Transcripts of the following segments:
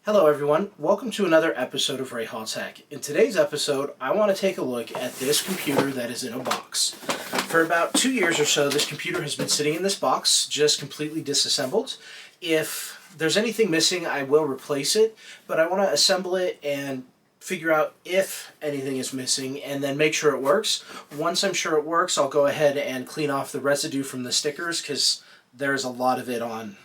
Hello everyone, welcome to another episode of Ray Hall Tech. In today's episode, I want to take a look at this computer that is in a box. For about 2 years or so, this computer has been sitting in this box, just completely disassembled. If there's anything missing, I will replace it, but I want to assemble it and figure out if anything is missing and then make sure it works. Once I'm sure it works, I'll go ahead and clean off the residue from the stickers because there's a lot of it on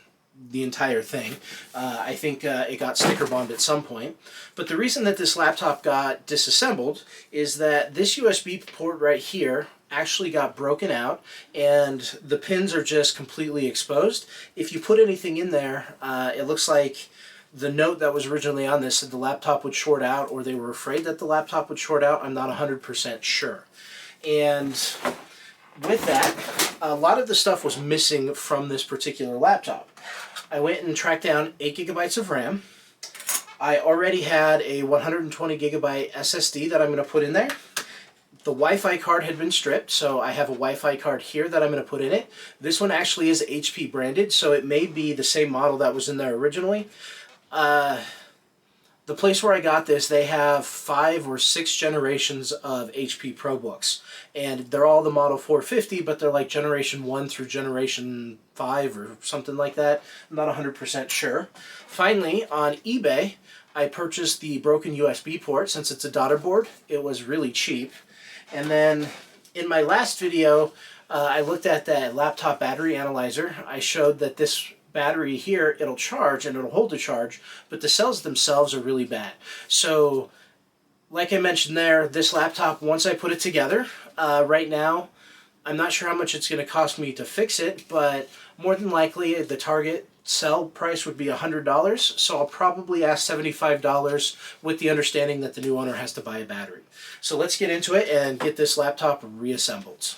the entire thing. I think it got sticker bombed at some point. But the reason that this laptop got disassembled is that this USB port right here actually got broken out and the pins are just completely exposed. If you put anything in there, it looks like the note that was originally on this said the laptop would short out, or they were afraid that the laptop would short out. I'm not 100% sure. And with that, a lot of the stuff was missing from this particular laptop. I went and tracked down 8 gigabytes of RAM. I already had a 120 gigabyte SSD that I'm going to put in there. The Wi-Fi card had been stripped, so I have a Wi-Fi card here that I'm going to put in it. This one actually is HP branded, so it may be the same model that was in there originally. The place where I got this, they have 5 or 6 generations of HP Probooks. And they're all the Model 450, but they're like generation 1 through generation 5 or something like that. I'm not 100% sure. Finally, on eBay, I purchased the broken USB port since it's a daughter board. It was really cheap. And then in my last video, I looked at that laptop battery analyzer. I showed that this battery here, it'll charge and it'll hold the charge, but the cells themselves are really bad. So like I mentioned there, this laptop, once I put it together, right now I'm not sure how much it's going to cost me to fix it, but more than likely the target sell price would be $100, so I'll probably ask $75 with the understanding that the new owner has to buy a battery. So let's get into it and get this laptop reassembled.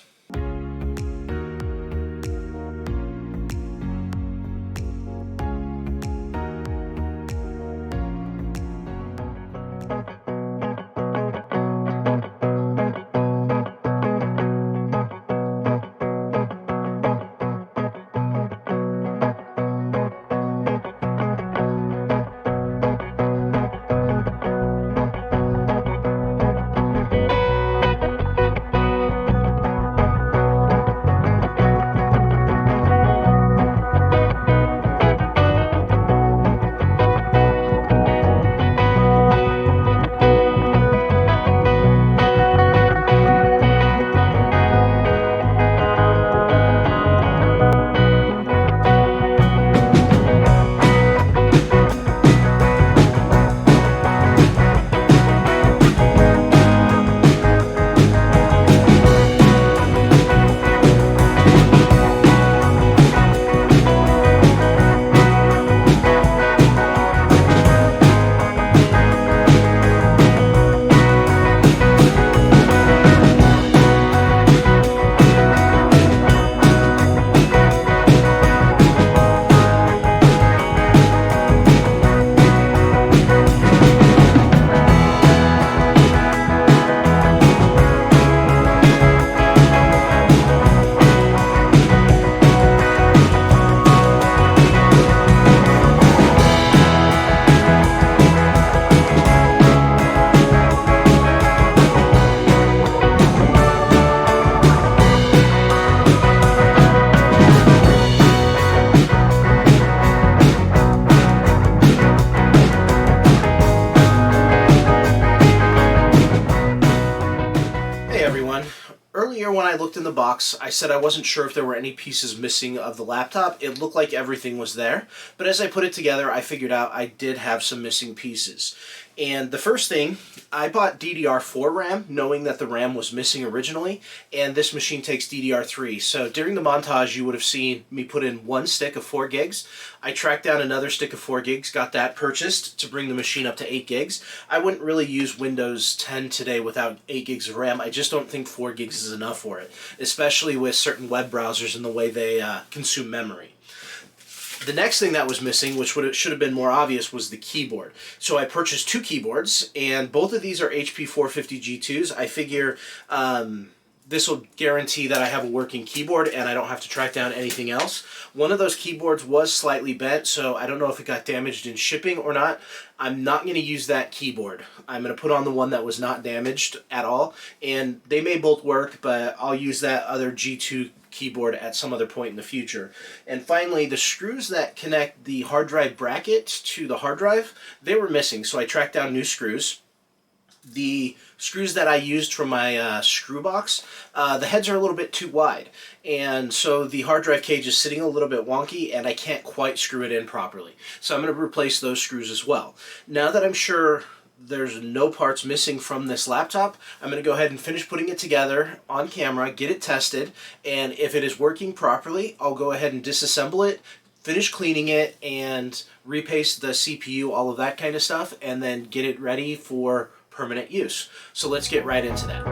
Earlier when I looked in the box, I said I wasn't sure if there were any pieces missing of the laptop. It looked like everything was there, but as I put it together, I figured out I did have some missing pieces. And the first thing, I bought DDR4 RAM, knowing that the RAM was missing originally, and this machine takes DDR3. So during the montage, you would have seen me put in 1 stick of 4 gigs. I tracked down another stick of 4 gigs, got that purchased to bring the machine up to 8 gigs. I wouldn't really use Windows 10 today without 8 gigs of RAM. I just don't think 4 gigs is enough for it, especially with certain web browsers and the way they consume memory. The next thing that was missing, which should have been more obvious, was the keyboard. So I purchased 2 keyboards, and both of these are HP 450 G2s. I figure this will guarantee that I have a working keyboard and I don't have to track down anything else. One of those keyboards was slightly bent, so I don't know if it got damaged in shipping or not. I'm not going to use that keyboard. I'm going to put on the one that was not damaged at all, and they may both work, but I'll use that other G2 keyboard at some other point in the future. And finally, the screws that connect the hard drive bracket to the hard drive, they were missing, so I tracked down new screws. The screws that I used from my screw box, the heads are a little bit too wide, and so the hard drive cage is sitting a little bit wonky and I can't quite screw it in properly. So I'm going to replace those screws as well. Now that I'm sure there's no parts missing from this laptop, I'm going to go ahead and finish putting it together on camera, get it tested, and if it is working properly, I'll go ahead and disassemble it, finish cleaning it, and repaste the CPU, all of that kind of stuff, and then get it ready for permanent use. So let's get right into that.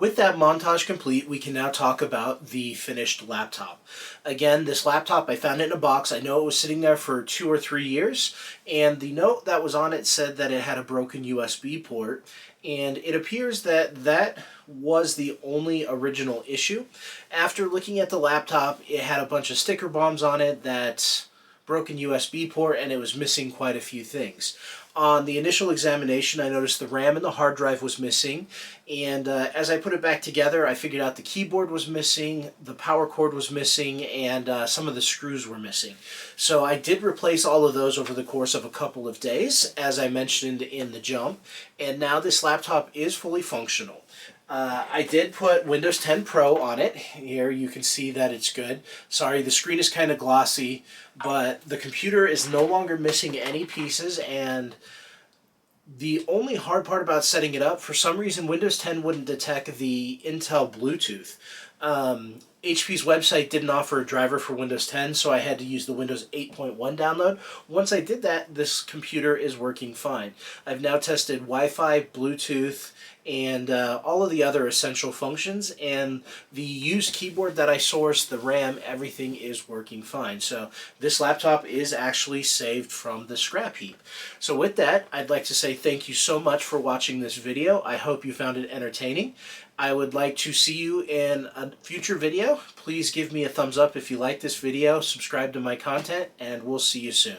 With that montage complete, we can now talk about the finished laptop. Again, this laptop, I found it in a box. I know it was sitting there for 2 or 3 years, and the note that was on it said that it had a broken USB port, and it appears that that was the only original issue. After looking at the laptop, it had a bunch of sticker bombs on it that broken USB port, and it was missing quite a few things. On the initial examination, I noticed the RAM and the hard drive was missing, and as I put it back together, I figured out the keyboard was missing, the power cord was missing, and some of the screws were missing. So I did replace all of those over the course of a couple of days, as I mentioned in the jump, and now this laptop is fully functional. I did put Windows 10 Pro on it. Here you can see that it's good. Sorry, the screen is kind of glossy, but the computer is no longer missing any pieces, and the only hard part about setting it up, for some reason Windows 10 wouldn't detect the Intel Bluetooth. HP's website didn't offer a driver for Windows 10, so I had to use the Windows 8.1 download. Once I did that, this computer is working fine. I've now tested Wi-Fi, Bluetooth, and all of the other essential functions, and the used keyboard that I sourced, the RAM, everything is working fine. So this laptop is actually saved from the scrap heap. So with that, I'd like to say thank you so much for watching this video. I hope you found it entertaining. I would like to see you in a future video. Please give me a thumbs up if you like this video, subscribe to my content, and we'll see you soon.